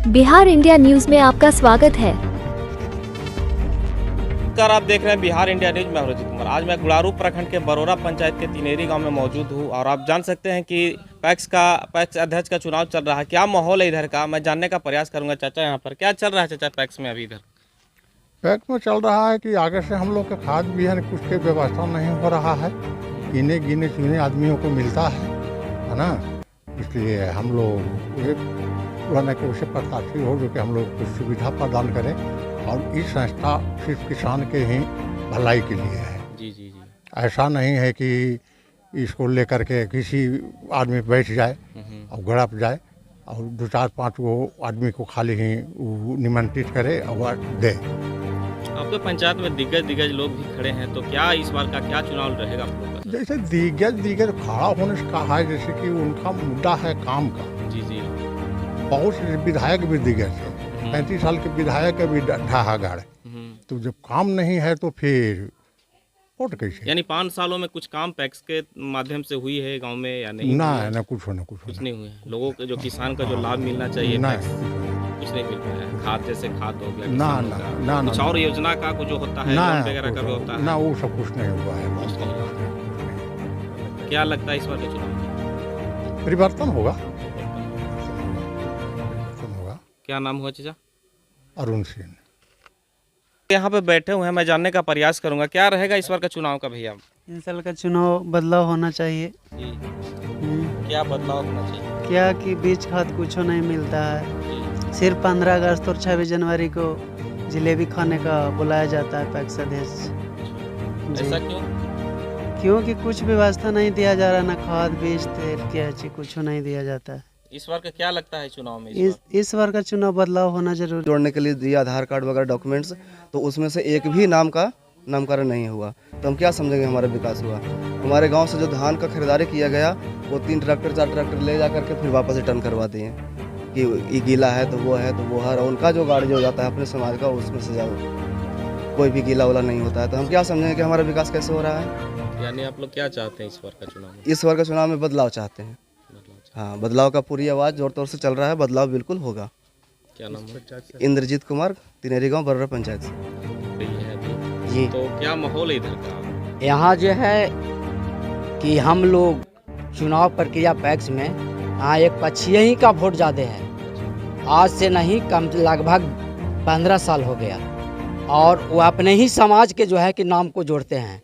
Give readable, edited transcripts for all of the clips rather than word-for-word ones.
Bihar India news में आपका स्वागत है। नमस्कार, आप देख रहे हैं बिहार इंडिया न्यूज। मैं अभिजीत कुमार। आज मैं गुड़ारू प्रखंड के बरोरा पंचायत के तिनेरी गांव में मौजूद हूं और आप जान सकते हैं कि पैक्स अध्यक्ष का चुनाव चल रहा है। क्या माहौल है इधर का, मैं जानने का प्रयास करूंगा। चाचा, यहाँ पर क्या चल रहा है चाचा पैक्स में अभी इधर? पैक्स में चल रहा है कि आगे से हम लोग के खाद बीहन कुछ के व्यवस्था नहीं हो रहा है। गिने गिने चुने आदमियों को मिलता है ना। इसलिए हम लोग एक पुराने के उसे प्रत्याशी हो जो कि हम लोग कुछ सुविधा प्रदान करें, और इस संस्था सिर्फ किसान के ही भलाई के लिए है। जी जी जी। ऐसा नहीं है कि इसको लेकर के किसी आदमी बैठ जाए और गड़प जाए और 2-4-5 वो आदमी को खाली ही निमंत्रित करे और दे। आपके पंचायत में दिग्गज लोग भी खड़े हैं, तो क्या इस बार का क्या चुनाव रहेगा आप लोग का? जैसे दिग्गज खड़ा होने से कहा है, जैसे कि उनका मुद्दा है काम का। जी जी। बहुत से विधायक भी दिग्गज है, 35 साल के विधायक भी ढहा गाड़। तो जब काम नहीं है तो फिर वोट कैसे? यानी 5 सालों में कुछ काम पैक्स के माध्यम से हुई है गांव में या नहीं? ना कुछ नहीं हुए। लोगों को जो किसान का जो लाभ मिलना चाहिए कुछ नहीं मिल पाया। खाद जैसे खाद हो गया ना कुछ और योजना का कुछ जो होता है लोन वगैरह का भी होता है ना, वो सब कुछ नहीं हुआ है। क्या लगता है इस बार के चुनाव में परिवर्तन होगा? क्या नाम हुआ चाचा? अरुण सिंह। यहाँ पे बैठे हुए हैं, मैं जानने का प्रयास करूंगा क्या रहेगा इस बार का चुनाव का। भैया, इन साल का चुनाव बदलाव होना चाहिए। जी। क्या बदलाव होना चाहिए? क्या कि बीज खाद कुछ नहीं मिलता है। सिर्फ 15 अगस्त और 26 जनवरी को जलेबी खाने का बुलाया जाता है पैक्स अध्यक्ष। ऐसा क्यों? क्योंकि कुछ व्यवस्था नहीं दिया जा रहा, ना खाद बीज तेल क्या चीज कुछ नहीं दिया जाता है। इस बार का क्या लगता है चुनाव में? इस बार का चुनाव बदलाव होना जरूरी। जोड़ने के लिए दिया आधार कार्ड वगैरह डॉक्यूमेंट्स, तो उसमें से एक भी नामकरण नहीं हुआ, तो हम क्या समझेंगे हमारा विकास हुआ? हमारे गांव से जो धान का खरीदारी किया गया वो 3 ट्रैक्टर 4 ट्रैक्टर ले जा करके फिर वापस रिटर्न करवा दिए कि ये गीला है तो वो है तो वो है। उनका जो गाड़ी जो जाता है अपने समाज का, उसमें से जाओ कोई भी गीला वाला नहीं होता है, तो हम क्या समझेंगे कि हमारा विकास कैसे हो रहा है? यानी आप लोग क्या चाहते हैं इस बार का चुनाव में? इस बार का चुनाव में बदलाव चाहते हैं। हाँ, बदलाव का पूरी आवाज़ जोर तौर से चल रहा है। बदलाव बिल्कुल होगा। क्या नाम है? इंद्रजीत कुमार, तिनेरी गांव, बरोरा पंचायत से। जी। तो क्या माहौल है इधर का? यहाँ जो है कि हम लोग चुनाव प्रक्रिया पैक्स में यहाँ एक पक्षीय ही का वोट ज़्यादा है। आज से नहीं कम लगभग 15 साल हो गया, और वो अपने ही समाज के जो है कि नाम को जोड़ते हैं।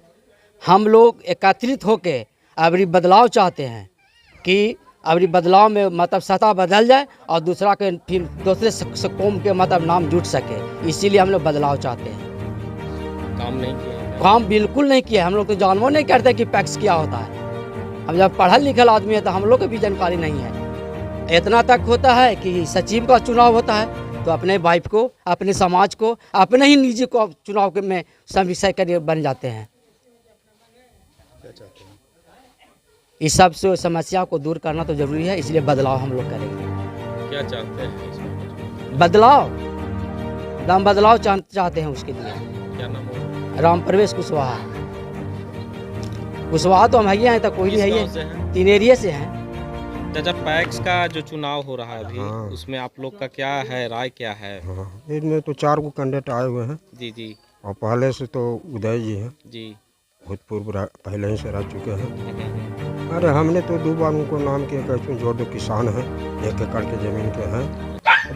हम लोग एकत्रित होके अबरी बदलाव चाहते हैं कि अबरी बदलाव में मतलब सत्ता बदल जाए और दूसरा के फिर दूसरे कौम के मतलब नाम जुट सके, इसीलिए हम लोग बदलाव चाहते हैं। काम नहीं किया? काम बिल्कुल नहीं किया। हम लोग तो जानवर नहीं करते कि पैक्स क्या होता है। हम जब पढ़ल लिखल आदमी है तो हम लोग को भी जानकारी नहीं है। इतना तक होता है कि सचिव का चुनाव होता है तो अपने वाइफ को, अपने समाज को, अपने ही निजी को चुनाव में विषय कर बन जाते हैं। इस सब से समस्या को दूर करना तो जरूरी है, इसलिए बदलाव हम लोग करेंगे। क्या चाहते हैं इस बार? बदलाव, दम बदलाव चाहते हैं। उसके लिए क्या नाम है? राम प्रवेश कुशवाहा। कुशवाहा तो हम है हैं, तो कोई नहीं है, तिनेरिये से हैं। चाचा, पैक्स का जो चुनाव हो रहा है अभी, उसमें आप लोग का क्या है राय, क्या है? इसमें तो 4 को कैंडिडेट आए हुए हैं। जी जी। और पहले से तो उदय जी हैं जी, भूतपूर्व पहले ही से रह चुके हैं। अरे हमने तो 2 बार उनको नाम किया कैसे जो 2 किसान हैं, 1 एकड़ के जमीन के हैं,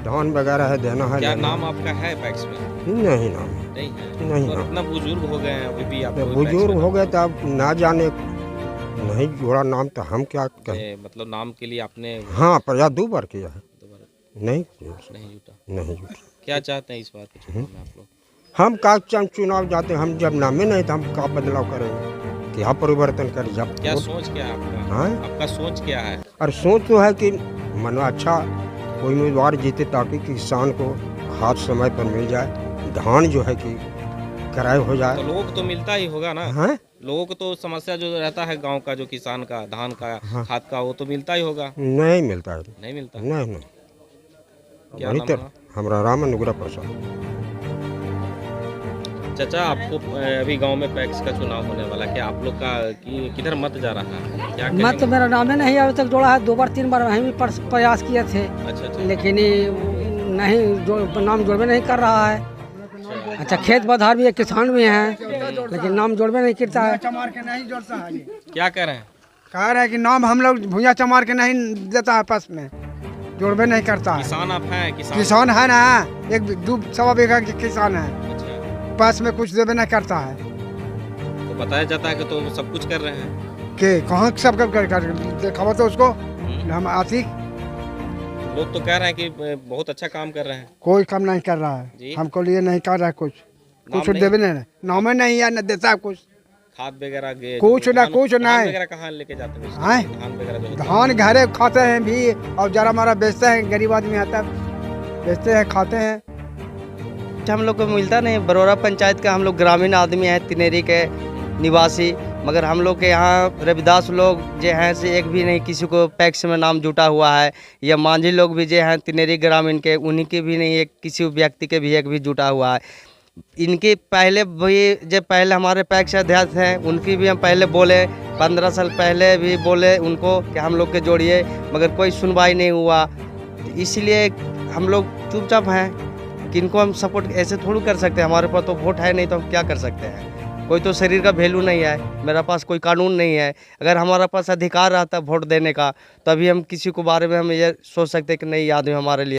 धान वगैरह है देना है। क्या नाम आपका है पैक्स में? नहीं नाम नहीं है। नहीं। और इतना बुजुर्ग हो गए हैं अभी भी आप? बुजुर्ग हो गए तो आप ना जाने नहीं जोड़ा नाम, तो हम क्या कहें? मतलब नाम के लिए आपने? हाँ, प्रयास 2 बार किया है, नहीं जुटा। क्या चाहते हैं इस बार के चुनाव में आप लोग? हम का चुनाव जाते हैं, हम जब नामे नहीं तो हम का बदलाव करेंगे, क्या परिवर्तन कर? जब क्या सोच क्या है आपका? हाँ? आपका सोच क्या है? और सोच तो है कि मन अच्छा कोई उम्मीदवार जीते ताकि किसान को खाद समय पर मिल जाए, धान जो है कि किराए हो जाए। तो लोगों को तो मिलता ही होगा ना? हाँ? लोगों को तो समस्या जो रहता है गांव का, जो किसान का धान का खाद का, वो तो मिलता ही होगा। नहीं मिलता है। नहीं मिलता? नहीं। क्या नाम है? हमारा राम अनुग्रह प्रसाद। चाचा, आपको अभी गांव में पैक्स का चुनाव होने वाला, क्या आप लोग का किधर मत जा रहा है? क्या मत मेरा नाम नहीं अभी तक जोड़ा है। 2 बार 3 बार वहीं भी प्रयास किए थे, अच्छा। लेकिन नहीं नाम जोड़वे नहीं कर रहा है। अच्छा, खेत बधार भी है, किसान भी हैं, लेकिन नाम जोड़वे नहीं करता है। चमार के नहीं जोड़ता है। क्या कह रहे हैं? कह रहे हैं कि नाम हम लोग भूया चमार के नहीं देता है, पास में जोड़वे नहीं करता है। किसान आप हैं? किसान है ना, 1-2 बीघा के किसान है, अच्छा, पास में कुछ देवे नहीं करता है। तो बताया जाता है कि तो सब कुछ कर रहे हैं। के कहाँ सब कर देखा तो उसको हम आती लोग तो कह रहे हैं कि बहुत अच्छा काम कर रहे हैं। कोई काम नहीं कर रहा जी? है, हमको लिए नहीं कर रहा है, कुछ नहीं? देवे नहीं, नाम नहीं है, न देता है कुछ, खाद वगैरह कुछ ना कुछ धान नहीं। वगैरह कहाँ लेके जाते हैं? हैं? धान वगैरह जो होता है। धान घरे खाते हैं भी, और जरा हमारा बेचते हैं, गरीब आदमी आता है बेचते हैं, खाते हैं। हम लोग को मिलता नहीं। बरोरा पंचायत का हम लोग ग्रामीण आदमी हैं, तिनेरी के निवासी, मगर हम लोग के यहाँ रविदास लोग जो हैं से एक भी नहीं किसी को पैक्स में नाम जुटा हुआ है, या मांझी लोग भी जो हैं तिनेरी ग्रामीण के, उन्हीं के भी नहीं, एक किसी व्यक्ति के भी एक भी जुटा हुआ है। इनके पहले भी जो पहले हमारे पैक्स अध्यक्ष हैं, उनकी भी हम पहले बोले, 15 साल पहले भी बोले उनको कि हम लोग के जोड़िए, मगर कोई सुनवाई नहीं हुआ। इसलिए हम लोग चुपचाप हैं कि इनको हम सपोर्ट ऐसे थोड़ी कर सकते हैं। हमारे पास तो वोट है नहीं, तो हम क्या कर सकते हैं? कोई तो शरीर का वैल्यू नहीं है, मेरा पास कोई कानून नहीं है। अगर हमारा पास अधिकार रहता वोट देने का, तभी हम किसी को बारे में हम ये सोच सकते हैं कि नहीं, ये आदमी हमारे लिए